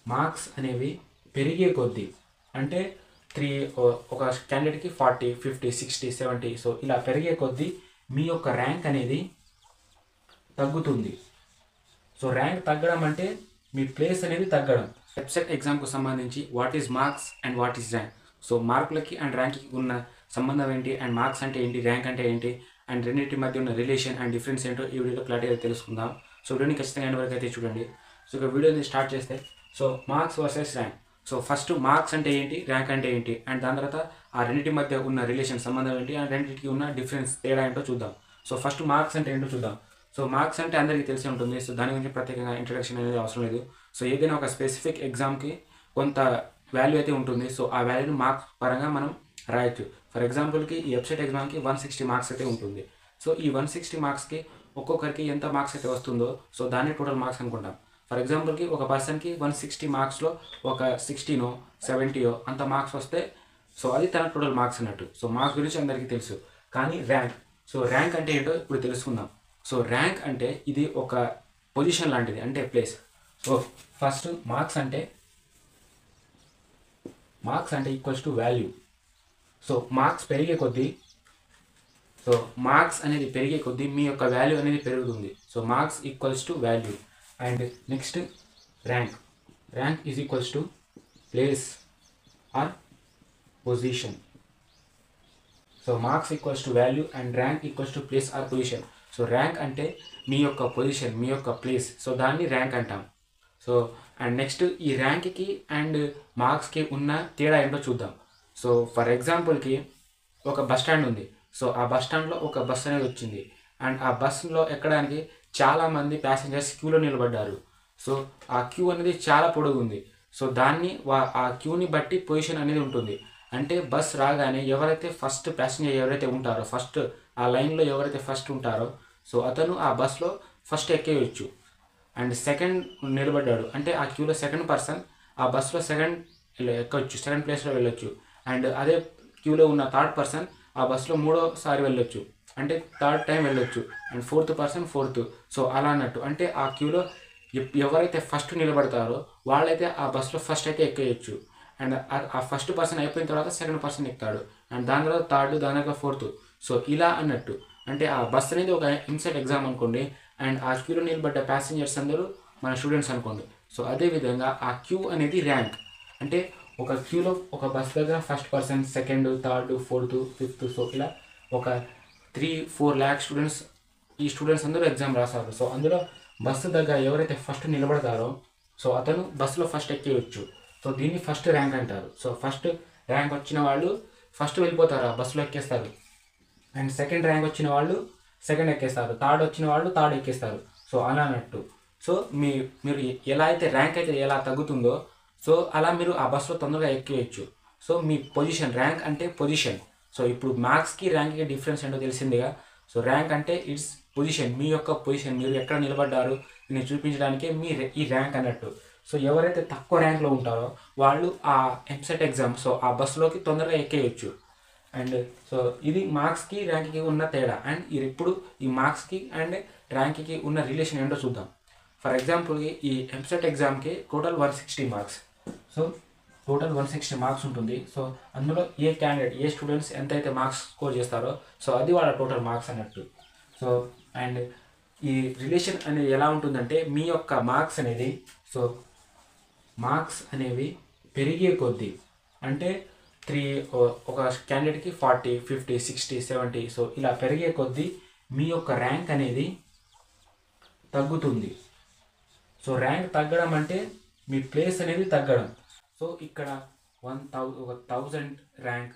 Marks అనేవి పెరిగే కొద్దీ అంటే త్రీ ఒక క్యాండిడేట్కి 40, 50, 60, 70 సో ఇలా పెరిగే కొద్దీ మీ యొక్క ర్యాంక్ అనేది తగ్గుతుంది. సో ర్యాంక్ తగ్గడం అంటే మీ ప్లేస్ అనేది తగ్గడం. వెబ్సైట్ ఎగ్జామ్కు సంబంధించి what is marks and what is rank, so మార్కులకి అండ్ ర్యాంక్కి ఉన్న సంబంధం ఏంటి, అండ్ మార్క్స్ అంటే ఏంటి, ర్యాంక్ అంటే ఏంటి, అండ్ రెండింటి మధ్య ఉన్న రిలేషన్ అండ్ డిఫరెన్స్ ఏంటో ఈ వీడియోలో క్లారిటీగా తెలుసుకుందాం. సో వీడియోని ఖచ్చితంగా ఎండ్ వరకు అయితే చూడండి. సో ఇక వీడియోని స్టార్ట్ చేస్తే, so marks versus rank. So first marks అంటే ఏంటి, ర్యాంక్ అంటే ఏంటి, అండ్ దాని తర్వాత ఆ రెండింటి మధ్య ఉన్న రిలేషన్ సంబంధం ఏంటి, అండ్ రెండింటికి ఉన్న డిఫరెన్స్ తేడా ఏంటో చూద్దాం. సో ఫస్ట్ మార్క్స్ అంటే ఏంటో చూద్దాం. సో మార్క్స్ అంటే అందరికీ తెలిసి ఉంటుంది. సో దాని గురించి ప్రత్యేకంగా ఇంట్రడక్షన్ అనేది అవసరం లేదు. సో ఏదైనా ఒక స్పెసిఫిక్ ఎగ్జామ్కి కొంత వాల్యూ అయితే ఉంటుంది. సో ఆ వాల్యూని మార్క్స్ పరంగా మనం రాయొచ్చు. ఫర్ ఎగ్జాంపుల్కి ఈ వెబ్సైట్ ఎగ్జామ్కి 160 మార్క్స్ అయితే ఉంటుంది. సో ఈ 160 మార్క్స్కి ఒక్కొక్కరికి ఎంత మార్క్స్ అయితే వస్తుందో సో దాన్ని టోటల్ మార్క్స్ అనుకుంటాం. ఫర్ ఎగ్జాంపుల్కి ఒక పర్సన్కి 160 మార్క్స్లో ఒక 60నో 70యో అంత మార్క్స్ వస్తే సో అది తన టోటల్ మార్క్స్ అన్నట్టు. సో మార్క్స్ గురించి అందరికీ తెలుసు. కానీ ర్యాంక్, సో ర్యాంక్ అంటే ఏంటో ఇప్పుడు తెలుసుకుందాం. సో ర్యాంక్ అంటే ఇది ఒక పొజిషన్ లాంటిది, అంటే ప్లేస్. సో ఫస్ట్ మార్క్స్ అంటే equals to value. So marks పెరిగే కొద్దీ, సో మార్క్స్ అనేది పెరిగే కొద్దీ మీ యొక్క వాల్యూ అనేది పెరుగుతుంది. So marks equals to value. And next rank is equals to place or position. So marks equals to value and rank equals to place or position. So rank అంటే మీ యొక్క position, మీ యొక్క ప్లేస్, సో దాన్ని rank అంటాం. So and next ఈ ర్యాంక్కి and మార్క్స్కి ఉన్న తేడా ఏంటో చూద్దాం. సో ఫర్ ఎగ్జాంపుల్కి ఒక బస్ స్టాండ్ ఉంది. సో ఆ బస్ స్టాండ్లో ఒక బస్ అనేది వచ్చింది, అండ్ ఆ బస్సులో ఎక్కడానికి చాలామంది ప్యాసింజర్స్ క్యూలో నిలబడ్డారు. సో ఆ క్యూ అనేది చాలా పొడుగుంది. సో దాన్ని ఆ క్యూని బట్టి పొజిషన్ అనేది ఉంటుంది. అంటే బస్ రాగానే ఎవరైతే ఫస్ట్ ప్యాసింజర్ ఎవరైతే ఉంటారో, ఫస్ట్ ఆ లైన్లో ఎవరైతే ఫస్ట్ ఉంటారో సో అతను ఆ బస్లో ఫస్ట్ ఎక్కేయచ్చు. అండ్ సెకండ్ నిలబడ్డాడు అంటే ఆ క్యూలో సెకండ్ పర్సన్ ఆ బస్సులో సెకండ్ ఎక్కవచ్చు, సెకండ్ ప్లేస్లో వెళ్ళొచ్చు. అండ్ అదే క్యూలో ఉన్న థర్డ్ పర్సన్ ఆ బస్సులో మూడోసారి వెళ్ళొచ్చు, అంటే థర్డ్ టైం వెళ్ళొచ్చు. And fourth person fourth. So అలా అన్నట్టు. అంటే ఆ క్యూలో ఎవరైతే ఫస్ట్ నిలబడతారో వాళ్ళైతే ఆ బస్సులో ఫస్ట్ అయితే ఎక్కేయచ్చు. అండ్ ఆ ఫస్ట్ పర్సన్ అయిపోయిన తర్వాత సెకండ్ పర్సన్ ఎక్కుతాడు, అండ్ దాని తర్వాత థర్డ్, దాని తర్వాత ఫోర్త్. సో ఇలా అన్నట్టు. అంటే ఆ బస్ అనేది ఒక ఇన్సెట్ ఎగ్జామ్ అనుకోండి, అండ్ ఆ క్యూలో నిలబడ్డ ప్యాసింజర్స్ అందరూ మన స్టూడెంట్స్ అనుకోండి. సో అదేవిధంగా ఆ క్యూ అనేది ర్యాంక్. అంటే ఒక క్యూలో ఒక బస్ దగ్గర first person, second, third, fourth, fifth, so ఇలా ఒక 3-4 lakh స్టూడెంట్స్, ఈ స్టూడెంట్స్ అందరూ ఎగ్జామ్ రాస్తారు. సో అందులో బస్సు దగ్గర ఎవరైతే ఫస్ట్ నిలబడతారో సో అతను బస్సులో ఫస్ట్ ఎక్కేయచ్చు. సో దీన్ని ఫస్ట్ ర్యాంక్ అంటారు. సో ఫస్ట్ ర్యాంక్ వచ్చిన వాళ్ళు ఫస్ట్ వెళ్ళిపోతారు, ఆ బస్సులో ఎక్కేస్తారు. అండ్ సెకండ్ ర్యాంక్ వచ్చిన వాళ్ళు సెకండ్ ఎక్కేస్తారు, థర్డ్ వచ్చిన వాళ్ళు థర్డ్ ఎక్కేస్తారు. సో అలా అన్నట్టు. సో మీరు ఎలా అయితే ర్యాంక్ అయితే ఎలా తగ్గుతుందో సో అలా మీరు ఆ బస్సులో తొందరగా ఎక్కేయచ్చు. సో మీ పొజిషన్, ర్యాంక్ అంటే పొజిషన్. సో ఇప్పుడు మార్క్స్కి ర్యాంక్కి డిఫరెన్స్ ఏంటో తెలిసిందిగా. సో ర్యాంక్ అంటే ఇట్స్ పొజిషన్, మీ యొక్క పొజిషన్, మీరు ఎక్కడ నిలబడ్డారు దీన్ని చూపించడానికే ఈ ర్యాంక్ అన్నట్టు. సో ఎవరైతే తక్కువ ర్యాంక్లో ఉంటారో వాళ్ళు ఆ ఎంసెట్ ఎగ్జామ్, సో ఆ బస్సులోకి తొందరగా ఎక్కేయచ్చు. అండ్ సో ఇది మార్క్స్కి ర్యాంక్కి ఉన్న తేడా. అండ్ ఇప్పుడు ఈ మార్క్స్కి అండ్ ర్యాంక్కి ఉన్న రిలేషన్ ఏంటో చూద్దాం. ఫర్ ఎగ్జాంపుల్కి ఈ ఎంసెట్ ఎగ్జామ్కి total 160 marks. So total 160 marks ఉంటుంది. సో అందులో ఏ క్యాండిడేట్, ఏ స్టూడెంట్స్ ఎంతైతే మార్క్స్ స్కోర్ చేస్తారో సో అది వాళ్ళ టోటల్ మార్క్స్ అన్నట్టు. సో అండ్ ఈ రిలేషన్ అనేది ఎలా ఉంటుందంటే మీ యొక్క మార్క్స్ అనేది, సో మార్క్స్ అనేవి పెరిగే కొద్దీ అంటే ఒక క్యాండిడేట్కి 40, 50, 60, 70 సో ఇలా పెరిగే కొద్దీ మీ యొక్క ర్యాంక్ అనేది తగ్గుతుంది. సో ర్యాంక్ తగ్గడం అంటే మీ ప్లేస్ అనేది తగ్గడం. సో ఇక్కడ 1000 ర్యాంక్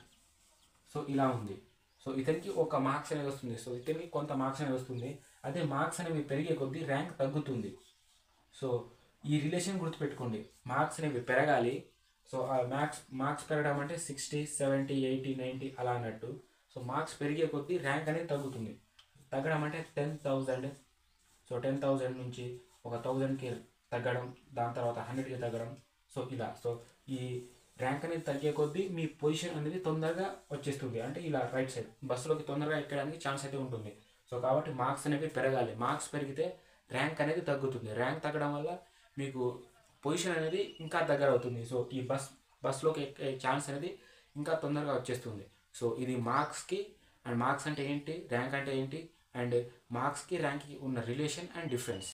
సో ఇలా ఉంది. సో ఇతనికి ఒక మార్క్స్ అనేది వస్తుంది, సో ఇతనికి కొంత మార్క్స్ అనేది వస్తుంది. అదే మార్క్స్ అనేవి పెరిగే కొద్దీ ర్యాంక్ తగ్గుతుంది. సో ఈ రిలేషన్ గుర్తుపెట్టుకోండి. మార్క్స్ అనేవి పెరగాలి. సో ఆ మార్క్స్ పెరగడం అంటే 60, 70, 80, 90 అలా అన్నట్టు. సో మార్క్స్ పెరిగే కొద్దీ ర్యాంక్ అనేది తగ్గుతుంది. తగ్గడం అంటే 10,000. సో 10,000 నుంచి ఒక 1000కి తగ్గడం, దాని తర్వాత 100కి తగ్గడం. సో ఇలా. సో ఈ ర్యాంక్ అనేది తగ్గే కొద్దీ మీ పొజిషన్ అనేది తొందరగా వచ్చేస్తుంది. అంటే ఇలా రైట్ సైడ్ బస్సులోకి తొందరగా ఎక్కడానికి ఛాన్స్ అయితే ఉంటుంది. సో కాబట్టి మార్క్స్ అనేవి పెరగాలి. మార్క్స్ పెరిగితే ర్యాంక్ అనేది తగ్గుతుంది. ర్యాంక్ తగ్గడం వల్ల మీకు పొజిషన్ అనేది ఇంకా దగ్గర అవుతుంది. సో ఈ బస్లోకి ఎక్కే ఛాన్స్ అనేది ఇంకా తొందరగా వచ్చేస్తుంది. సో ఇది మార్క్స్కి, అండ్ మార్క్స్ అంటే ఏంటి, ర్యాంక్ అంటే ఏంటి, అండ్ మార్క్స్కి ర్యాంక్కి ఉన్న రిలేషన్ అండ్ డిఫరెన్స్.